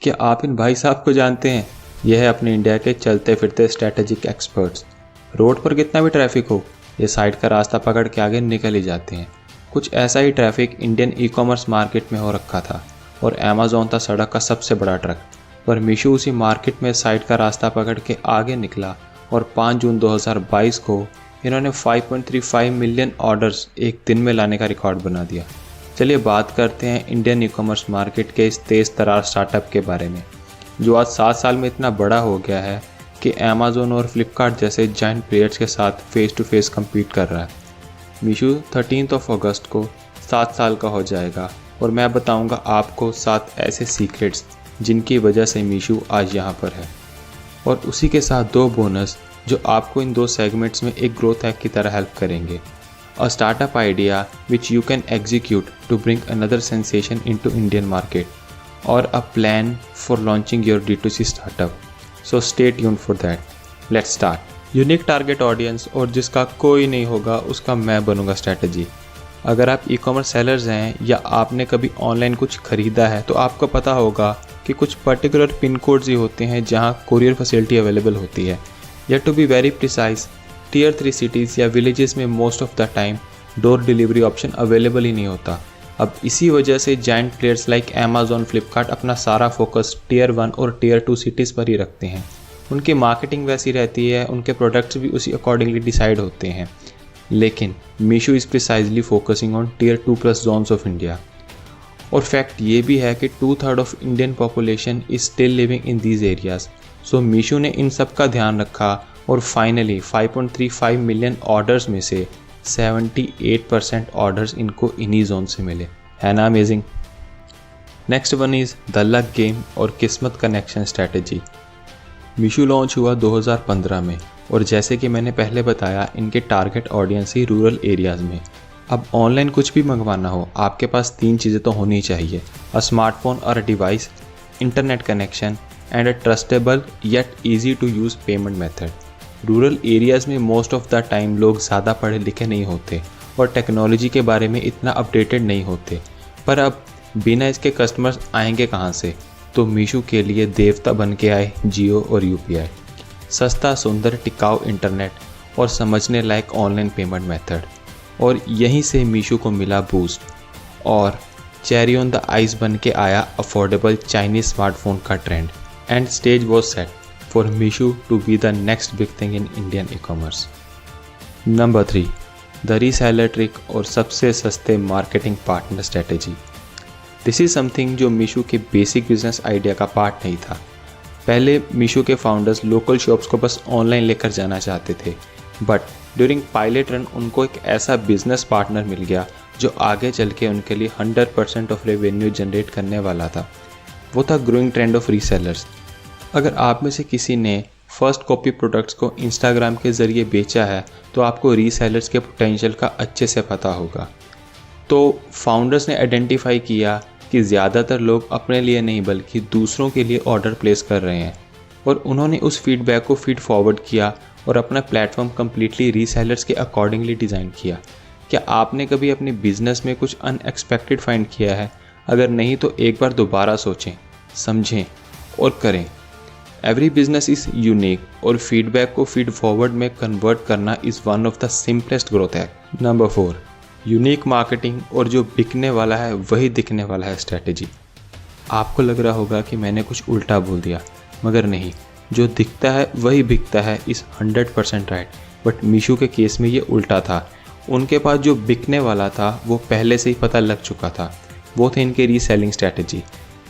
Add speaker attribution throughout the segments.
Speaker 1: क्या आप इन भाई साहब को जानते हैं? यह है अपने इंडिया के चलते फिरते स्ट्रैटेजिक एक्सपर्ट्स। रोड पर कितना भी ट्रैफिक हो, ये साइड का रास्ता पकड़ के आगे निकल ही जाते हैं। कुछ ऐसा ही traffic Indian e-commerce market में हो रखा था और अमेज़ॉन था सड़क का सबसे बड़ा ट्रक। पर मीशो उसी मार्केट में साइड का रास्ता पकड़ के आगे निकला और 5 जून 2022 को इन्होंने 5.35 मिलियन ऑर्डर्स एक दिन में लाने का रिकॉर्ड बना दिया। चलिए बात करते हैं इंडियन ई कॉमर्स मार्केट के इस तेज़ तरार स्टार्टअप के बारे में, जो आज 7 साल में इतना बड़ा हो गया है कि अमेज़ॉन और फ्लिपकार्ट जैसे जाइंट प्लेयर्स के साथ फेस टू फेस कम्पीट कर रहा है। मीशो 13 अगस्त को 7 साल का हो जाएगा और मैं बताऊंगा आपको 7 ऐसे सीक्रेट्स जिनकी वजह से मीशो आज यहाँ पर है, और उसी के साथ 2 बोनस जो आपको इन 2 सेगमेंट्स में एक ग्रोथ हैक की तरह हेल्प करेंगे। A startup idea which you can execute to bring another sensation into Indian market, or a plan for launching your D2C startup. So stay tuned for that. Let's start. Unique target audience और जिसका कोई नहीं होगा उसका मैं बनूंगा strategy. अगर आप ई कॉमर्स सेलर्स हैं या आपने कभी ऑनलाइन कुछ खरीदा है तो आपको पता होगा कि कुछ पर्टिकुलर पिन कोड्स ही होते हैं जहां कोरियर फैसिलिटी अवेलेबल होती है, या to be very precise tier 3 cities या विलेजेस में most of the time door delivery option available ही नहीं होता। अब इसी वजह से giant players like Amazon, Flipkart अपना सारा फोकस टियर 1 और टियर 2 सिटीज़ पर ही रखते हैं। उनकी मार्केटिंग वैसी रहती है, उनके प्रोडक्ट्स भी उसी अकॉर्डिंगली डिसाइड होते हैं। लेकिन Meesho is precisely focusing on tier 2+ zones of India. और फैक्ट ये भी है कि 2/3 of Indian population is still living in these areas. So Meesho ने इन सब का ध्यान रखा और फाइनली 5.35 मिलियन ऑर्डर्स में से 78% ऑर्डर्स इनको इन्हीं जोन से मिले। है ना amazing? Next one is the luck game और किस्मत कनेक्शन स्ट्रैटेजी। मीशो लॉन्च हुआ 2015 में और जैसे कि मैंने पहले बताया इनके टारगेट ऑडियंस ही रूरल एरियाज़ में। अब ऑनलाइन कुछ भी मंगवाना हो आपके पास 3 चीज़ें तो होनी चाहिए: अ स्मार्टफोन और a device, internet connection and a trustable yet easy to use payment method. Rural areas में मोस्ट ऑफ द टाइम लोग ज़्यादा पढ़े लिखे नहीं होते और टेक्नोलॉजी के बारे में इतना अपडेटेड नहीं होते। पर अब बिना इसके कस्टमर्स आएंगे कहाँ से? तो मीशो के लिए देवता बन के आए जियो और यूपीआई। सस्ता, सुंदर, टिकाऊ इंटरनेट और समझने लायक ऑनलाइन पेमेंट मेथड। और यहीं से मीशो को मिला बूस्ट और चेरी ऑन द आइस बन के आया अफोर्डेबल चाइनीज स्मार्टफोन का trend. And stage was set for Meesho to be the next big thing in Indian e-commerce. Number 3, the reseller trick और सबसे सस्ते marketing partner strategy. This is something जो मीशो के basic business idea का part नहीं था। पहले मीशो के फाउंडर्स लोकल शॉप्स को बस ऑनलाइन लेकर जाना चाहते थे, बट ड्यूरिंग पायलट रन उनको एक ऐसा बिजनेस पार्टनर मिल गया जो आगे चल के उनके लिए 100% ऑफ रेवेन्यू जनरेट करने वाला था। वो था ग्रोइंग ट्रेंड ऑफ रीसेलर्स। अगर आप में से किसी ने फर्स्ट कॉपी प्रोडक्ट्स को इंस्टाग्राम के ज़रिए बेचा है तो आपको रीसेलर्स के पोटेंशियल का अच्छे से पता होगा। तो फाउंडर्स ने आइडेंटिफाई किया कि ज़्यादातर लोग अपने लिए नहीं बल्कि दूसरों के लिए ऑर्डर प्लेस कर रहे हैं, और उन्होंने उस फीडबैक को फीड फॉरवर्ड किया और अपना प्लेटफॉर्म कम्प्लीटली रीसेलर्स के अकॉर्डिंगली डिज़ाइन किया। क्या आपने कभी अपने बिजनेस में कुछ अनएक्सपेक्टेड फाइंड किया है? अगर नहीं तो एक बार दोबारा सोचें, समझें और करें। एवरी बिजनेस इज़ यूनिक और फीडबैक को फीड फॉरवर्ड में कन्वर्ट करना is one of the simplest growth hack. Number 4, unique marketing और जो बिकने वाला है वही दिखने वाला है स्ट्रैटेजी। आपको लग रहा होगा कि मैंने कुछ उल्टा बोल दिया, मगर नहीं, जो दिखता है वही बिकता है इज़ 100% राइट। बट मीशो के केस में ये उल्टा था। उनके पास जो बिकने वाला था वो पहले से ही पता लग चुका था। वो थे इनके रीसेलिंग स्ट्रैटेजी।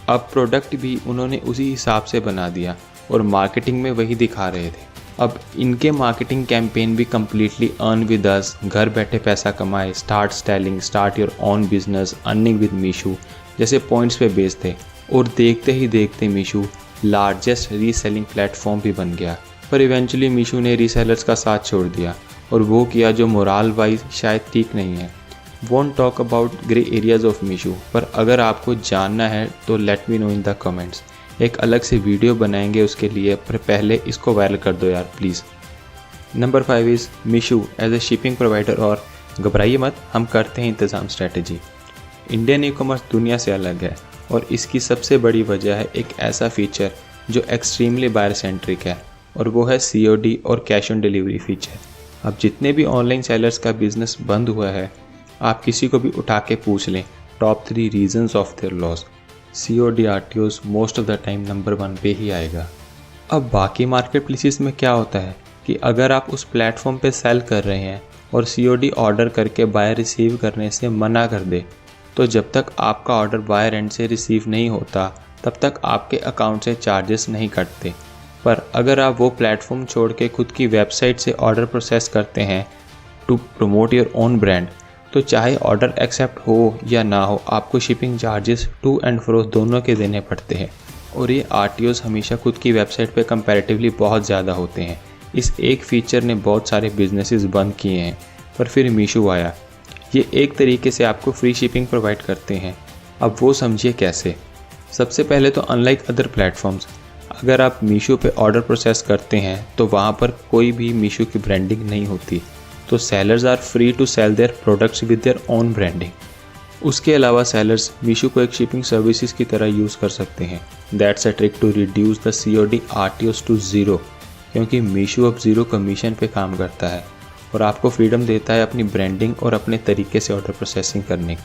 Speaker 1: अब प्रोडक्ट भी उन्होंने उसी हिसाब से बना दिया और मार्केटिंग में वही दिखा रहे थे। अब इनके मार्केटिंग कैंपेन भी कम्प्लीटली अर्न विद अस, घर बैठे पैसा कमाए, start styling, start your own business, earning with Meesho जैसे पॉइंट्स पे बेस्ड थे। और देखते ही देखते मीशो लार्जेस्ट रीसेलिंग प्लेटफॉर्म भी बन गया। पर इवेंचुअली मीशो ने रीसेलर्स का साथ छोड़ दिया और वो किया जो मोरल वाइज शायद ठीक नहीं है। Won't talk about grey areas of Meesho, पर अगर आपको जानना है तो let me know in the comments. एक अलग से वीडियो बनाएंगे उसके लिए, पर पहले इसको वायरल कर दो यार please. Number 5 is Meesho as a shipping provider और घबराइए मत, हम करते हैं इंतज़ाम स्ट्रैटेजी। इंडियन ई कॉमर्स दुनिया से अलग है और इसकी सबसे बड़ी वजह है एक ऐसा फीचर जो एक्सट्रीमली बायर सेंट्रिक है, और वो है COD और कैश ऑन डिलीवरी फीचर। अब जितने भी ऑनलाइन सेलर्स का बिजनेस बंद हुआ है, आप किसी को भी उठा के पूछ लें top 3 reasons of their loss, COD RTOs most of the time number 1 पे ही आएगा। अब बाकी मार्केट प्लेसेस में क्या होता है कि अगर आप उस प्लेटफॉर्म पे सेल कर रहे हैं और COD ऑर्डर करके बायर रिसीव करने से मना कर दे, तो जब तक आपका ऑर्डर बायर एंड से रिसीव नहीं होता तब तक आपके अकाउंट से चार्जेस नहीं कटते। पर अगर आप वो प्लेटफॉर्म छोड़ के खुद की वेबसाइट से ऑर्डर प्रोसेस करते हैं to promote your own brand, तो चाहे ऑर्डर एक्सेप्ट हो या ना हो, आपको shipping charges to and fro दोनों के देने पड़ते हैं। और ये RTOs हमेशा खुद की वेबसाइट पे कंपैरेटिवली बहुत ज़्यादा होते हैं। इस एक फीचर ने बहुत सारे बिजनेसेस बंद किए हैं, पर फिर मीशो आया। ये एक तरीके से आपको फ्री शिपिंग प्रोवाइड करते हैं। अब वो समझिए कैसे। सबसे पहले तो अनलाइक अदर प्लेटफॉर्म्स, अगर आप मीशो पे ऑर्डर प्रोसेस करते हैं तो वहाँ पर कोई भी मीशो की ब्रांडिंग नहीं होती, तो sellers are free to sell their products with their own branding. उसके अलावा सेलर्स मीशो को एक शिपिंग सर्विसेज की तरह यूज़ कर सकते हैं। That's a trick to reduce the COD RTOs to zero, क्योंकि मीशो अब ज़ीरो कमीशन पे काम करता है और आपको फ्रीडम देता है अपनी ब्रांडिंग और अपने तरीके से ऑर्डर प्रोसेसिंग करने की।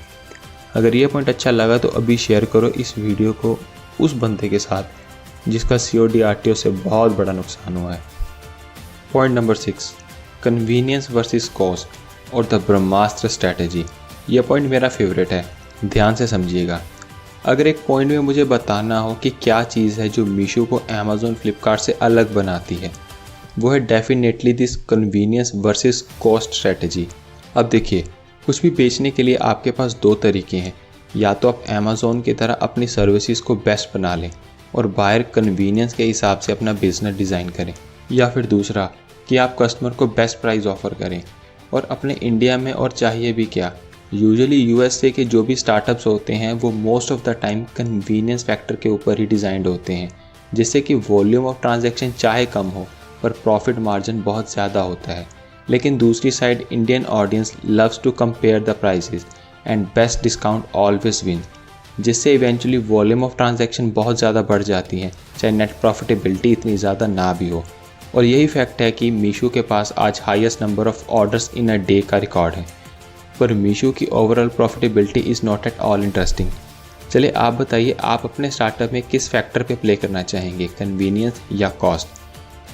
Speaker 1: अगर ये पॉइंट अच्छा लगा तो अभी शेयर करो इस वीडियो को उस बंदे के साथ जिसका COD RTO से बहुत बड़ा नुकसान हुआ है। Point number 6, convenience versus cost और द ब्रह्मास्त्र स्ट्रैटेजी। यह पॉइंट मेरा फेवरेट है, ध्यान से समझिएगा। अगर एक पॉइंट में मुझे बताना हो कि क्या चीज़ है जो मीशो को अमेज़ॉन फ्लिपकार्ट से अलग बनाती है, वो है definitely this convenience versus cost strategy. अब देखिए, कुछ भी बेचने के लिए आपके पास 2 तरीके हैं। या तो आप अमेज़ॉन की तरह अपनी सर्विसेज को बेस्ट बना लें और बायर कन्वीनियंस के हिसाब से अपना बिजनेस डिज़ाइन करें, या फिर दूसरा कि आप कस्टमर को बेस्ट प्राइस ऑफर करें। और अपने इंडिया में और चाहिए भी क्या, यूजुअली USA के जो भी स्टार्टअप्स होते हैं वो most of the time convenience factor के ऊपर ही डिज़ाइंड होते हैं, जिससे कि वॉल्यूम ऑफ ट्रांजैक्शन चाहे कम हो पर प्रॉफिट मार्जिन बहुत ज़्यादा होता है। लेकिन दूसरी side Indian audience loves to compare the prices and best discount always win, जिससे इवेंचुअली वॉल्यूम ऑफ ट्रांजैक्शन बहुत ज़्यादा बढ़ जाती है, चाहे नेट प्रॉफिटेबिलिटी इतनी ज़्यादा ना भी हो। और यही फैक्ट है कि मीशो के पास आज highest number of orders in a day का रिकॉर्ड है, पर मीशो की overall profitability is not at all interesting. चलिए आप बताइए, आप अपने स्टार्टअप में किस फैक्टर पे प्ले करना चाहेंगे, कन्वीनियंस या कॉस्ट?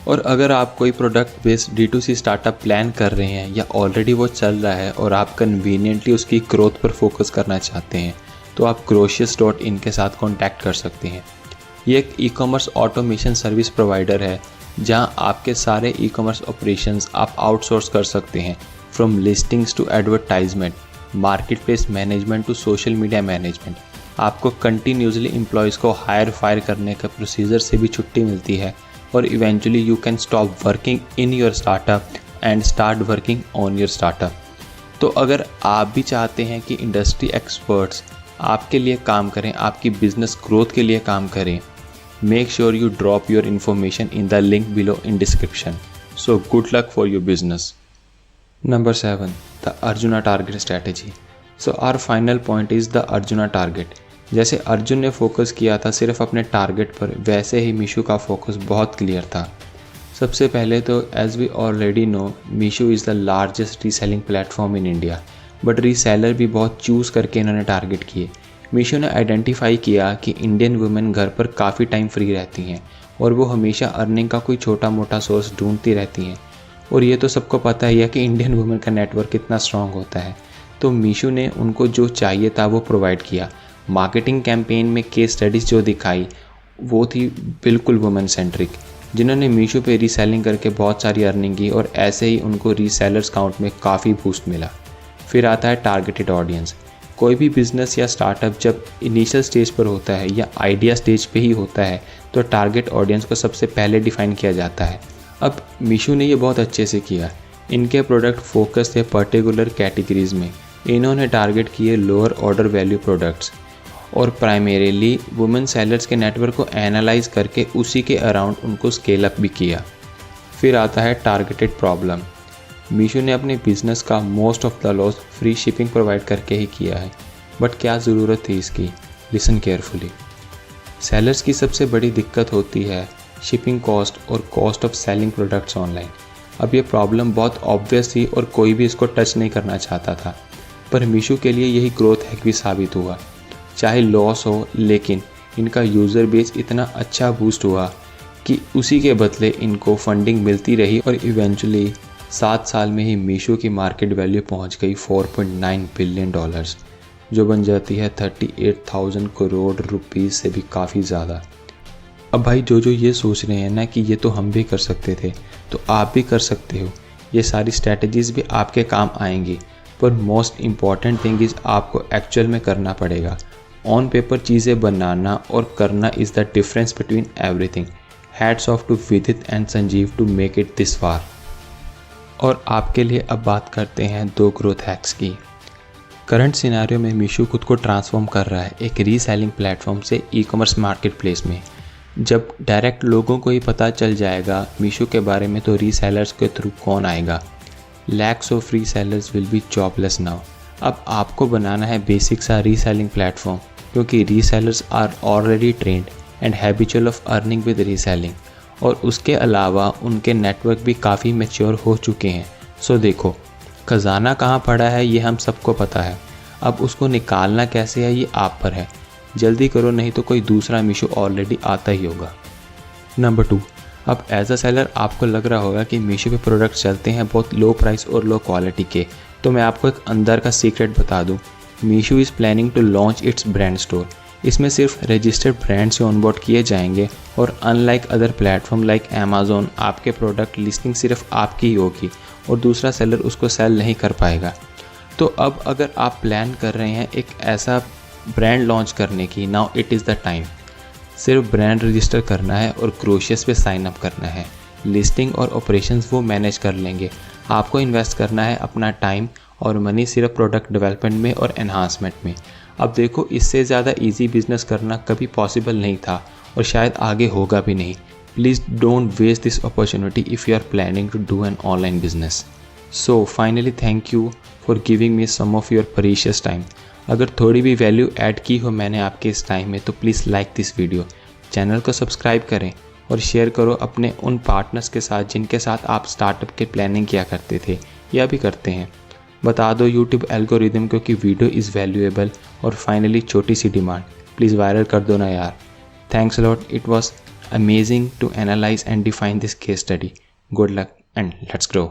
Speaker 1: और अगर आप कोई product based D2C startup plan कर रहे हैं या ऑलरेडी वो चल रहा है और आप कन्वीनियंटली उसकी ग्रोथ पर फोकस करना चाहते हैं, तो आप Grocious.in के साथ कॉन्टैक्ट कर सकते हैं। ये एक ई-कॉमर्स ऑटोमेशन सर्विस प्रोवाइडर है जहां आपके सारे ई-कॉमर्स ऑपरेशंस आप आउटसोर्स कर सकते हैं, from listings to advertisement, marketplace management to social media management. आपको कंटिन्यूसली एम्प्लॉयज़ को हायर फायर करने का प्रोसीजर से भी छुट्टी मिलती है और eventually you can stop working in your startup and start working on your startup. तो अगर आप भी चाहते हैं कि इंडस्ट्री एक्सपर्ट्स आपके लिए काम करें, आपकी बिजनेस ग्रोथ के लिए काम करें, make sure you drop your information in the link below in description. So good luck for your business. Number 7, the Arjuna target strategy. So our final point is the Arjuna target. जैसे अर्जुन ने focus किया था सिर्फ अपने टारगेट पर, वैसे ही मीशो का focus बहुत क्लियर था। सबसे पहले तो as we already know, Meesho is the largest reselling platform in India, but reseller भी बहुत चूज़ करके इन्होंने टारगेट किए। मीशो ने आइडेंटिफाई किया कि इंडियन वुमेन घर पर काफ़ी टाइम फ्री रहती हैं और वो हमेशा अर्निंग का कोई छोटा मोटा सोर्स ढूंढती रहती हैं, और ये तो सबको पता ही है कि इंडियन वुमेन का नेटवर्क कितना स्ट्रॉन्ग होता है। तो मीशो ने उनको जो चाहिए था वो प्रोवाइड किया। मार्केटिंग कैंपेन में केस स्टडीज़ जो दिखाई वो थी बिल्कुल वुमेन सेंट्रिक, जिन्होंने मीशो पे रीसेलिंग करके बहुत सारी अर्निंग की और ऐसे ही उनको रीसेलर्स काउंट में काफ़ी बूस्ट मिला। फिर आता है टारगेटेड ऑडियंस। कोई भी बिजनेस या स्टार्टअप जब इनिशियल स्टेज पर होता है या आइडिया स्टेज पे ही होता है तो टारगेट ऑडियंस को सबसे पहले डिफाइन किया जाता है। अब मीशो ने ये बहुत अच्छे से किया। इनके प्रोडक्ट फोकस थे पर्टिकुलर कैटेगरीज में। इन्होंने टारगेट किए लोअर ऑर्डर वैल्यू प्रोडक्ट्स और प्राइमरीली वुमेन सेलर्स के नेटवर्क को एनालाइज करके उसी के अराउंड उनको स्केल अप भी किया। फिर आता है टारगेटेड प्रॉब्लम। मीशो ने अपने बिजनेस का most of the loss free shipping provide करके ही किया है, बट क्या ज़रूरत थी इसकी? Listen carefully. सेलर्स की सबसे बड़ी दिक्कत होती है शिपिंग कॉस्ट और cost of selling products online. अब ये प्रॉब्लम बहुत ऑब्वियस थी और कोई भी इसको टच नहीं करना चाहता था, पर मीशो के लिए यही ग्रोथ हैक भी साबित हुआ। चाहे लॉस हो, लेकिन इनका यूज़र बेस इतना अच्छा बूस्ट हुआ कि उसी के बदले इनको फंडिंग मिलती रही और इवेंचुअली 7 साल में ही मीशो की मार्केट वैल्यू पहुंच गई $4.9 बिलियन, जो बन जाती है 38,000 करोड़ रुपीस से भी काफ़ी ज़्यादा। अब भाई जो ये सोच रहे हैं ना कि ये तो हम भी कर सकते थे, तो आप भी कर सकते हो। ये सारी स्ट्रैटेजीज़ भी आपके काम आएंगी, पर मोस्ट इम्पॉर्टेंट थिंग इज़ आपको एक्चुअल में करना पड़ेगा। ऑन पेपर चीज़ें बनाना और करना is the difference between everything. Hats off to Vidit and Sanjeev to make it this far. और आपके लिए अब बात करते हैं 2 ग्रोथ हैक्स की। करंट सिनेरियो में मीशो खुद को ट्रांसफॉर्म कर रहा है एक रीसेलिंग प्लेटफॉर्म से ई-कॉमर्स मार्केट प्लेस में। जब डायरेक्ट लोगों को ही पता चल जाएगा मीशो के बारे में, तो रीसेलर्स के थ्रू कौन आएगा। Lakhs of resellers will be jobless now. अब आपको बनाना है बेसिक सा रीसेलिंग प्लेटफॉर्म, क्योंकि resellers are already trained and habitual of earning with reselling, और उसके अलावा उनके नेटवर्क भी काफ़ी मैच्योर हो चुके हैं। सो देखो, खजाना कहाँ पड़ा है ये हम सबको पता है, अब उसको निकालना कैसे है ये आप पर है। जल्दी करो, नहीं तो कोई दूसरा मीशो ऑलरेडी आता ही होगा। नंबर 2, अब एज अ सेलर आपको लग रहा होगा कि मीशो पे प्रोडक्ट चलते हैं बहुत लो प्राइस और लो क्वालिटी के, तो मैं आपको एक अंदर का सीक्रेट बता दूं। Meesho is planning to launch its brand store. इसमें सिर्फ रजिस्टर्ड ब्रांड से ऑनबोर्ड किए जाएंगे, और unlike other platform like Amazon, आपके प्रोडक्ट लिस्टिंग सिर्फ आपकी ही होगी और दूसरा सेलर उसको सेल नहीं कर पाएगा। तो अब अगर आप प्लान कर रहे हैं एक ऐसा ब्रांड लॉन्च करने की, now it is the time. सिर्फ ब्रांड रजिस्टर करना है और ग्रोशियस पे साइन अप करना है। लिस्टिंग और ऑपरेशंस वो मैनेज कर लेंगे। आपको इन्वेस्ट करना है अपना टाइम और मनी सिर्फ प्रोडक्ट डेवलपमेंट में और एनहांसमेंट में। अब देखो, इससे ज़्यादा इजी बिजनेस करना कभी पॉसिबल नहीं था और शायद आगे होगा भी नहीं। Please don't waste this opportunity if you are planning to do an online business. So finally thank you for giving me some of your precious time. अगर थोड़ी भी वैल्यू ऐड की हो मैंने आपके इस टाइम में, तो please like this video, channel को सब्सक्राइब करें और शेयर करो अपने उन पार्टनर्स के साथ जिनके साथ आप स्टार्टअप के प्लानिंग किया करते थे या भी करते हैं। बता दो यूट्यूब एल्गोरिदम को कि वीडियो इज़ वैल्यूएबल। और फाइनली छोटी सी डिमांड, प्लीज़ वायरल कर दो ना यार। Thanks a lot, it was amazing to analyse and define this case study. Good luck and let's grow.